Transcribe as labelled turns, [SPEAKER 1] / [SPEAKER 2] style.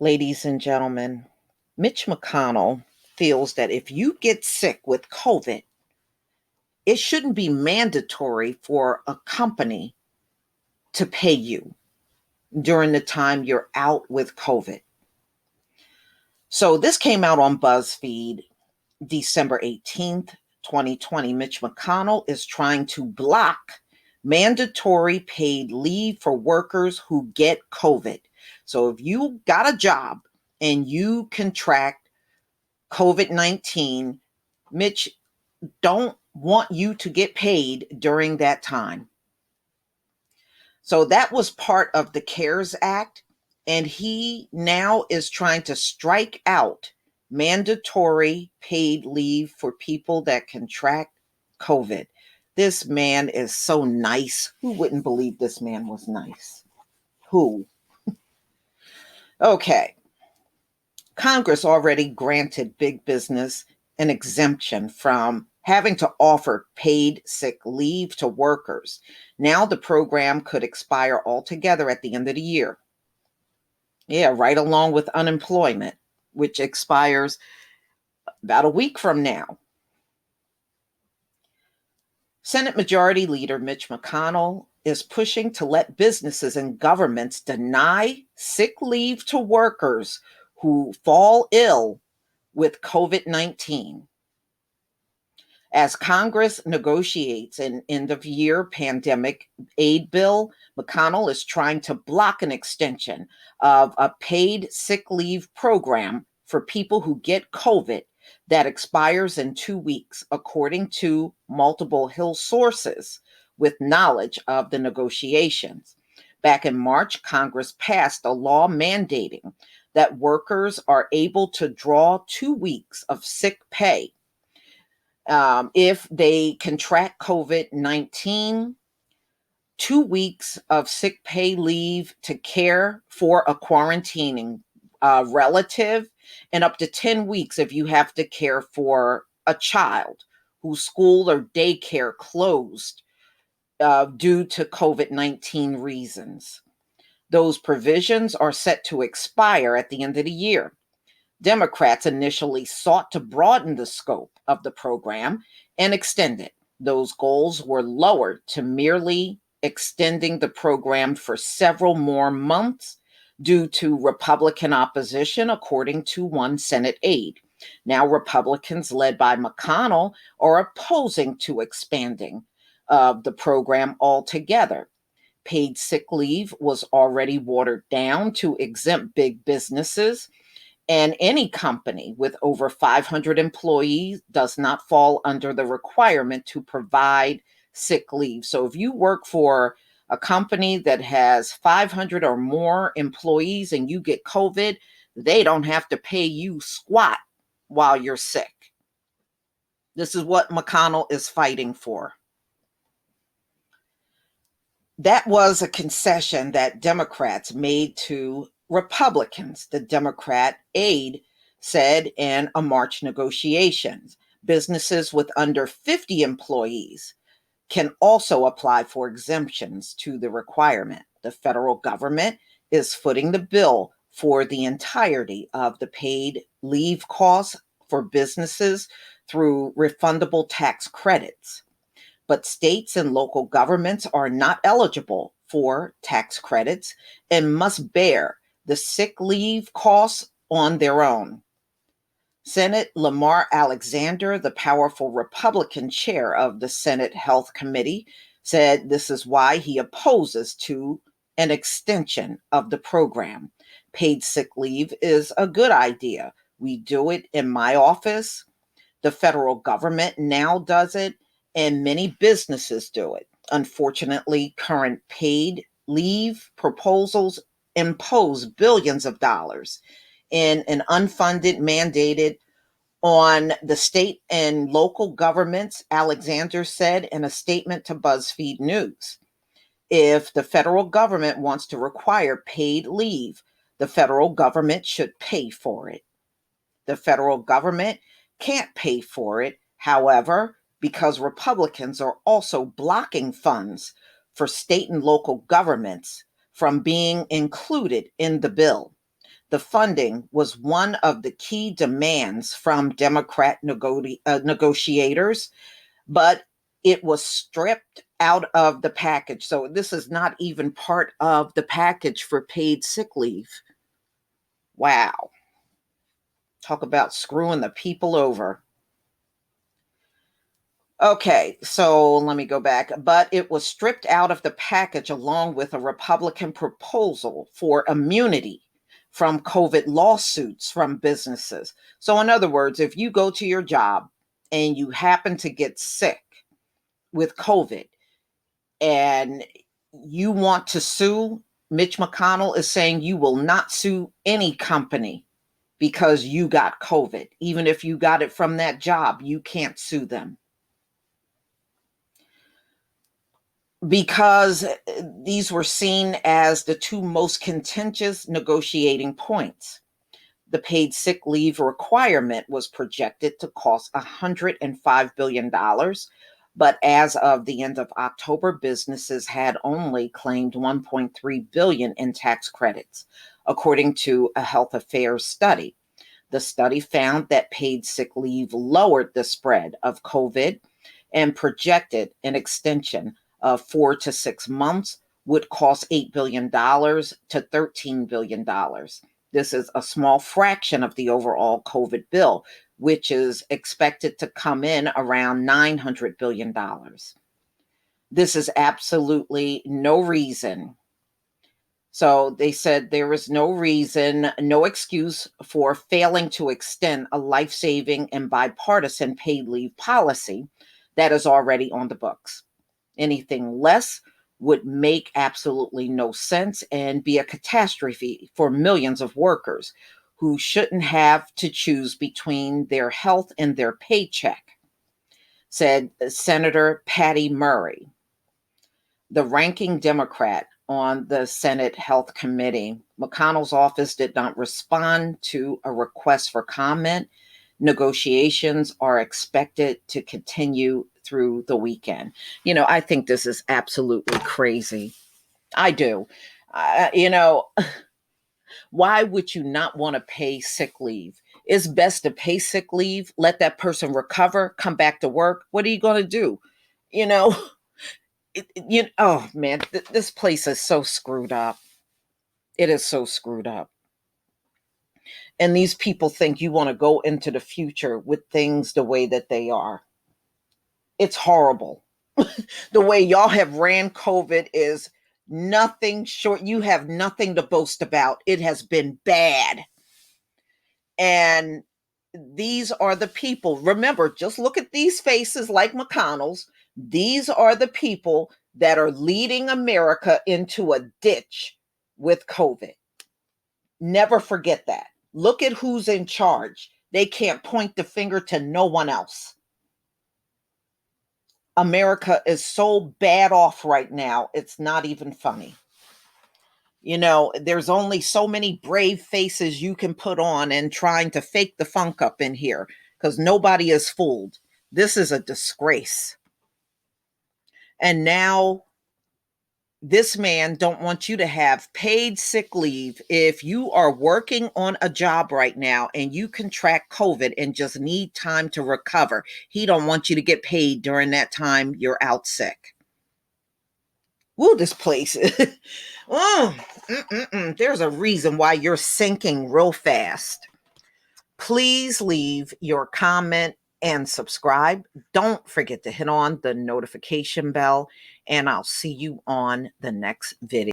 [SPEAKER 1] Ladies and gentlemen, Mitch McConnell feels that if you get sick with COVID, it shouldn't be mandatory for a company to pay you during the time you're out with COVID. So this came out on BuzzFeed December 18th, 2020. Mitch McConnell is trying to block mandatory paid leave for workers who get COVID. So if you got a job and you contract COVID-19, Mitch don't want you to get paid during that time. So that was part of the CARES Act, and he now is trying to strike out mandatory paid leave for people that contract COVID. This man is so nice. Who wouldn't believe this man was nice? Who? Okay. Congress already granted big business an exemption from having to offer paid sick leave to workers. Now the program could expire altogether at the end of the year. Yeah, right along with unemployment, which expires about a week from now. Senate Majority Leader Mitch McConnell is pushing to let businesses and governments deny sick leave to workers who fall ill with COVID-19. As Congress negotiates an end of year pandemic aid bill, McConnell is trying to block an extension of a paid sick leave program for people who get COVID that expires in 2 weeks, according to multiple Hill sources with knowledge of the negotiations. Back in March, Congress passed a law mandating that workers are able to draw 2 weeks of sick pay if they contract COVID-19, 2 weeks of sick pay leave to care for a quarantining relative, and up to 10 weeks if you have to care for a child whose school or daycare closed due to COVID-19 reasons. Those provisions are set to expire at the end of the year. Democrats initially sought to broaden the scope of the program and extend it. Those goals were lowered to merely extending the program for several more months due to Republican opposition, according to one Senate aide. Now, Republicans led by McConnell are opposing to expanding the program altogether. Paid sick leave was already watered down to exempt big businesses, and any company with over 500 employees does not fall under the requirement to provide sick leave. So if you work for a company that has 500 or more employees and you get COVID, they don't have to pay you squat while you're sick. This is what McConnell is fighting for. That was a concession that Democrats made to Republicans. The Democrat aide said in a March negotiations, businesses with under 50 employees can also apply for exemptions to the requirement. The federal government is footing the bill for the entirety of the paid leave costs for businesses through refundable tax credits. But states and local governments are not eligible for tax credits and must bear the sick leave costs on their own. Senate Lamar Alexander, the powerful Republican chair of the Senate Health Committee, said this is why he opposes to an extension of the program. Paid sick leave is a good idea. We do it in my office. The federal government now does it, and many businesses do it. Unfortunately, current paid leave proposals impose billions of dollars in an unfunded mandated on the state and local governments, Alexander said in a statement to BuzzFeed News. If the federal government wants to require paid leave, the federal government should pay for it. The federal government can't pay for it, however, because Republicans are also blocking funds for state and local governments from being included in the bill. The funding was one of the key demands from Democrat negotiators, but it was stripped out of the package. So this is not even part of the package for paid sick leave. Wow. Talk about screwing the people over. Okay, so let me go back. But it was stripped out of the package along with a Republican proposal for immunity from COVID lawsuits from businesses. So, in other words, if you go to your job and you happen to get sick with COVID and you want to sue, Mitch McConnell is saying you will not sue any company because you got COVID. Even if you got it from that job, you can't sue them. Because these were seen as the two most contentious negotiating points. The paid sick leave requirement was projected to cost $105 billion, but as of the end of October, businesses had only claimed $1.3 billion in tax credits, according to a health affairs study. The study found that paid sick leave lowered the spread of COVID and projected an extension of 4 to 6 months would cost $8 billion to $13 billion. This is a small fraction of the overall COVID bill, which is expected to come in around $900 billion. This is absolutely no reason. So they said there is no reason, no excuse for failing to extend a life-saving and bipartisan paid leave policy that is already on the books. Anything less would make absolutely no sense and be a catastrophe for millions of workers who shouldn't have to choose between their health and their paycheck, said Senator Patty Murray, the ranking Democrat on the Senate Health Committee. McConnell's office did not respond to a request for comment. Negotiations are expected to continue through the weekend. I think this is absolutely crazy. I do. You know, why would you not want to pay sick leave? It's best to pay sick leave, let that person recover, come back to work. What are you going to do? You know, oh man, this place is so screwed up. It is so screwed up. And these people think you want to go into the future with things the way that they are. It's horrible. The way y'all have ran COVID is nothing short. You have nothing to boast about. It has been bad. And these are the people. Remember, just look at these faces like McConnell's. These are the people that are leading America into a ditch with COVID. Never forget that. Look at who's in charge. They can't point the finger to no one else. America is so bad off right now, it's not even funny. There's only so many brave faces you can put on and trying to fake the funk up in here because nobody is fooled. This is a disgrace. And now this man don't want you to have paid sick leave if you are working on a job right now and you contract COVID and just need time to recover. He don't want you to get paid during that time you're out sick. Woo, this place. There's a reason why you're sinking real fast. Please leave your comment and subscribe. Don't forget to hit on the notification bell, and I'll see you on the next video.